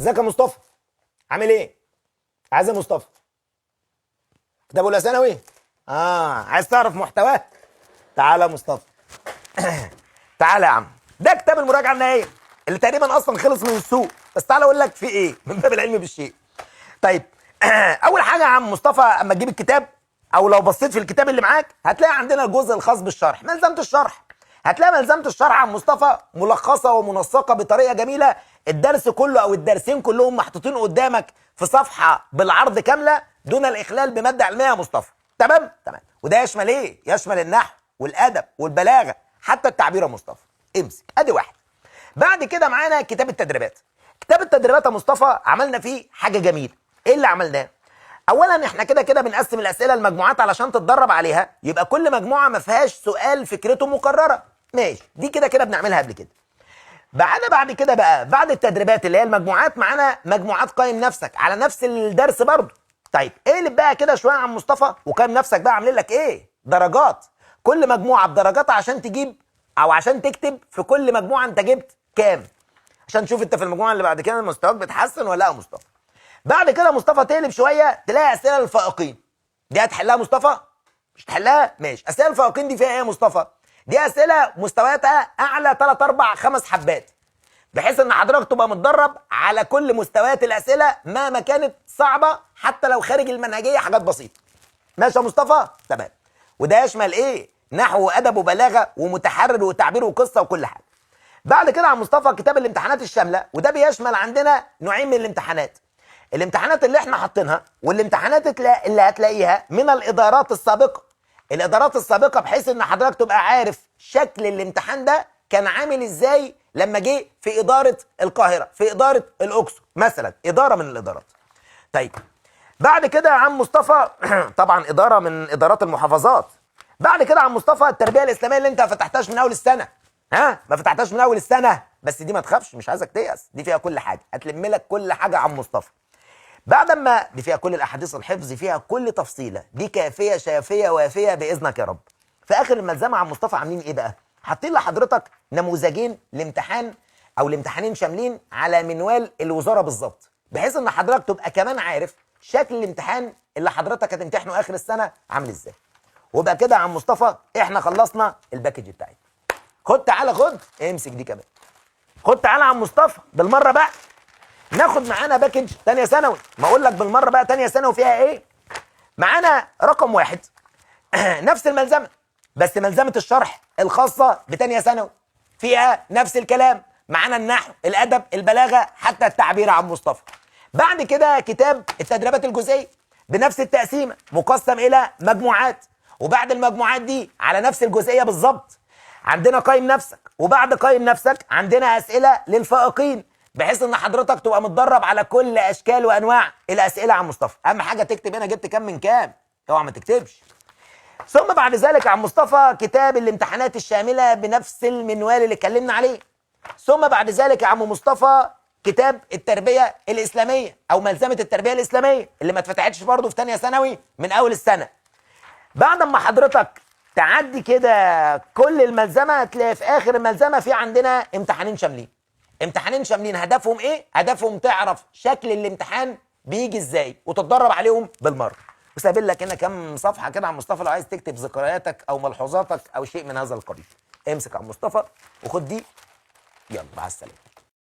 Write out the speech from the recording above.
ازيك يا مصطفى؟ عامل ايه؟ عايز يا مصطفى؟ كتاب اولى ثانوي؟ عايز تعرف محتواه؟ تعالى يا مصطفى. تعالى يا عم، ده كتاب المراجعه النهائيه اللي تقريبا اصلا خلص من السوق، بس تعالى اقول لك في ايه من باب العلم بالشيء. طيب، اول حاجه يا عم مصطفى، اما تجيب الكتاب او لو بصيت في الكتاب اللي معاك هتلاقي عندنا الجزء الخاص بالشرح، ملزمه الشرح. هتلاقي ملزمه الشرح عن مصطفى ملخصه ومنسقه بطريقه جميله. الدرس كله او الدرسين كلهم محطوطين قدامك في صفحه بالعرض كامله دون الاخلال بماده علميه يا مصطفى. تمام؟ تمام. وده يشمل ايه؟ يشمل النحو والادب والبلاغه حتى التعبير يا مصطفى. امسك ادي واحد. بعد كده معانا كتاب التدريبات. كتاب التدريبات يا مصطفى عملنا فيه حاجه جميله. ايه اللي عملناه؟ اولا احنا كده كده بنقسم الاسئله لمجموعات علشان تتدرب عليها، يبقى كل مجموعه ما فيهاش سؤال فكرته مكرره. ماشي، دي كده كده بنعملها قبل كده. بعد كده بقى بعد التدريبات اللي هي المجموعات معانا مجموعات قيم نفسك على نفس الدرس برضه. طيب اقلب بقى كده شويه عن مصطفى، وقيم نفسك بقى عاملين لك ايه؟ درجات. كل مجموعه بدرجاتها عشان تجيب او عشان تكتب في كل مجموعه انت جبت كام، عشان تشوف انت في المجموعه اللي بعد كده مستواك بيتحسن ولا لا يا مصطفى. بعد كده مصطفى تقلب شويه تلاقي اسئله للفائقين. دي هتحلها مصطفى؟ مش تحلها؟ ماشي. اسئله الفائقين دي فيها ايه يا مصطفى؟ دي اسئله مستوياتها اعلى 3 4 5 حبات، بحيث ان حضرتك تبقى متدرب على كل مستويات الاسئله مهما كانت صعبه، حتى لو خارج المنهجيه حاجات بسيطه. ماشي يا مصطفى؟ تمام. وده يشمل ايه؟ نحو وادب وبلاغه ومتحرر وتعبير وقصه وكل حاجه. بعد كده يا مصطفى كتاب الامتحانات الشامله، وده بيشمل عندنا نوعين من الامتحانات. الامتحانات اللي احنا حاطينها والامتحانات اللي هتلاقيها من الادارات السابقه. الادارات السابقه بحيث ان حضرتك تبقى عارف شكل الامتحان ده كان عامل ازاي لما جه في اداره القاهره، في اداره الاقصر مثلا، اداره من الادارات. طيب بعد كده يا عم مصطفى طبعا اداره من ادارات المحافظات. بعد كده يا عم مصطفى التربيه الاسلاميه اللي انت ما فتحتهاش من اول السنه. ما فتحتهاش من اول السنه، بس دي ما تخافش، مش عايزك تيأس، دي فيها كل حاجه، هتلم لك كل حاجه يا عم مصطفى. بعد ما دي فيها كل الاحاديث الحفظ، فيها كل تفصيله، دي كافيه شافيه وافيه باذنك يا رب. في اخر الملزمه عن مصطفى عاملين ايه بقى؟ حاطين لحضرتك نموذجين لامتحان او الامتحانين شاملين على منوال الوزاره بالظبط، بحيث ان حضرتك تبقى كمان عارف شكل الامتحان اللي حضرتك هتمتحنه اخر السنه عامل ازاي. وبقى كده يا عم مصطفى احنا خلصنا الباكج بتاعتنا. خد تعالى، خد امسك دي كمان. خد تعالى يا عم مصطفى بالمره بقى ناخد معانا باكج تانية ثانوي. ما اقول لك بالمره بقى تانية ثانوي فيها ايه؟ معانا رقم 1 نفس الملزمه، بس ملزمه الشرح الخاصه بتانية ثانوي فيها نفس الكلام. معانا النحو، الادب، البلاغه، حتى التعبير يا عم مصطفى. بعد كده كتاب التدريبات الجزئيه بنفس التقسيمه، مقسم الى مجموعات، وبعد المجموعات دي على نفس الجزئيه بالظبط عندنا قيم نفسك، وبعد قيم نفسك عندنا اسئله للفائقين، بحيث ان حضرتك تبقى متدرب على كل اشكال وانواع الاسئله يا عم مصطفى. اهم حاجه تكتب هنا جبت كام من كام، اوعى ما تكتبش. ثم بعد ذلك يا عم مصطفى كتاب الامتحانات الشامله بنفس المنوال اللي اتكلمنا عليه. ثم بعد ذلك يا عم مصطفى كتاب التربيه الاسلاميه او ملزمه التربيه الاسلاميه اللي ما اتفتحتش برضه في ثانيه ثانوي من اول السنه. بعد ما حضرتك تعدي كده كل الملزمه هتلاقي في اخر الملزمه في عندنا امتحانين شاملين. امتحانين شاملين هدفهم ايه؟ هدفهم تعرف شكل الامتحان بيجي ازاي وتتدرب عليهم بالمره. وسايبين لك هنا كام صفحه كده يا عم مصطفى لو عايز تكتب ذكرياتك او ملحوظاتك او شيء من هذا القبيل. امسك يا عم مصطفى وخد دي، يلا مع السلامه.